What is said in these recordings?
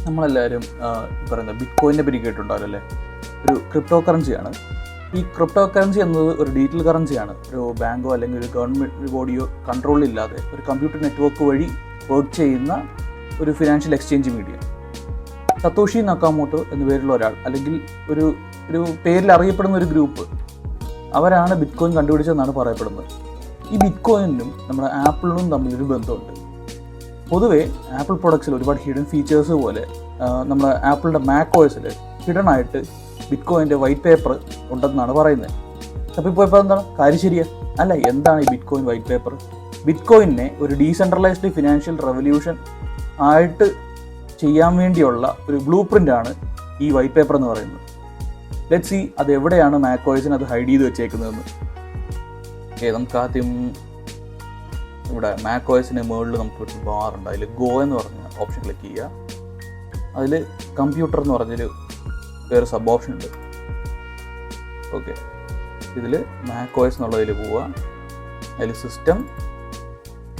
നമ്മളെല്ലാവരും പറയുന്നത് ബിറ്റ്കോയിനെ പറ്റി കേട്ടിട്ടുണ്ടാവില്ല അല്ലേ? ഒരു ക്രിപ്റ്റോ കറൻസിയാണ്. ഈ ക്രിപ്റ്റോ കറൻസി എന്നത് ഒരു ഡിജിറ്റൽ കറൻസിയാണ്. ഒരു ബാങ്കോ അല്ലെങ്കിൽ ഒരു ഗവൺമെൻറ് ബോഡിയോ കൺട്രോളില്ലാതെ ഒരു കമ്പ്യൂട്ടർ നെറ്റ്വർക്ക് വഴി വർക്ക് ചെയ്യുന്ന ഒരു ഫിനാൻഷ്യൽ എക്സ്ചേഞ്ച് മീഡിയ. സത്തോഷി നക്കാമോട്ടോ എന്ന പേരുള്ള ഒരാൾ, അല്ലെങ്കിൽ ഒരു പേരിൽ അറിയപ്പെടുന്ന ഒരു ഗ്രൂപ്പ്, അവരാണ് ബിറ്റ്കോയിൻ കണ്ടുപിടിച്ചതെന്നാണ് പറയപ്പെടുന്നത്. ഈ ബിറ്റ്കോയിനും നമ്മുടെ ആപ്പിളിനും തമ്മിലൊരു ബന്ധമുണ്ട്. പൊതുവേ ആപ്പിൾ പ്രൊഡക്ട്സിൽ ഒരുപാട് ഹിഡൻ ഫീച്ചേഴ്സ് പോലെ നമ്മുടെ ആപ്പിളിൻ്റെ മാക് OSൽ ഹിഡൻ ആയിട്ട് ബിറ്റ്കോയിൻ്റെ വൈറ്റ് പേപ്പർ ഉണ്ടെന്നാണ് പറയുന്നത്. അപ്പോൾ ഇപ്പോൾ എന്താണ് കാര്യം ശരിയാ? അല്ല, എന്താണ് ഈ ബിറ്റ്കോയിൻ വൈറ്റ് പേപ്പർ? ബിറ്റ്കോയിനെ ഒരു ഡീസെൻട്രലൈസ്ഡ് ഫിനാൻഷ്യൽ റെവല്യൂഷൻ ആയിട്ട് ചെയ്യാൻ വേണ്ടിയുള്ള ഒരു ബ്ലൂ പ്രിൻ്റാണ് ഈ വൈറ്റ് പേപ്പർ എന്ന് പറയുന്നത്. ലെറ്റ്സ് സീ അത് എവിടെയാണ് മാക് OSന് അത് ഹൈഡ് ചെയ്ത് വെച്ചേക്കുന്നതെന്ന്. നമുക്ക് ആദ്യം ഇവിടെ മാക് OSന് മുകളിൽ നമുക്ക് ഒരു ബാർ ഉണ്ട്. അതിൽ ഗോ എന്ന് പറഞ്ഞ ഓപ്ഷൻ ക്ലിക്ക് ചെയ്യുക. അതിൽ കമ്പ്യൂട്ടർ എന്ന് പറഞ്ഞൊരു വേറെ സബ് ഓപ്ഷൻ ഉണ്ട്. ഓക്കെ, ഇതിൽ മാക് OS എന്നുള്ളതിൽ പോവുക. അതിൽ സിസ്റ്റം,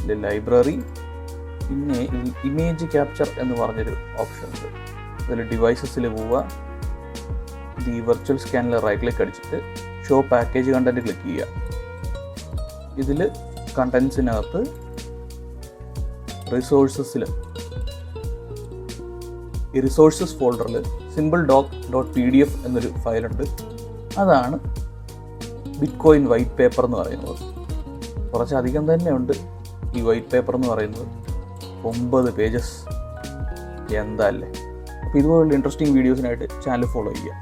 ഇതിൽ ലൈബ്രറി, പിന്നെ ഇമേജ് ക്യാപ്ചർ എന്ന് പറഞ്ഞൊരു ഓപ്ഷൻ ഉണ്ട്. അതിൽ ഡിവൈസസിൽ പോവുക. ഇത് ഈ വെർച്വൽ സ്കാനിൽ റൈറ്റ് ക്ലിക്ക് അടിച്ചിട്ട് ഷോ പാക്കേജ് കണ്ടന്റ് ക്ലിക്ക് ചെയ്യുക. ഇതിൽ കണ്ടൻസിനകത്ത് റിസോഴ്സസിൽ ഈ റിസോഴ്സസ് ഫോൾഡറിൽ simpledoc.pdf എന്നൊരു ഫയലുണ്ട്. അതാണ് ബിറ്റ്കോയിൻ വൈറ്റ് പേപ്പർ എന്ന് പറയുന്നത്. കുറച്ചധികം തന്നെ ഉണ്ട് ഈ വൈറ്റ് പേപ്പർ എന്ന് പറയുന്നത്. 9 പേജസ്. എന്താ അല്ലേ? അപ്പോൾ ഇതുപോലുള്ള ഇൻട്രസ്റ്റിംഗ് വീഡിയോസിനായിട്ട് ചാനൽ ഫോളോ ചെയ്യുക.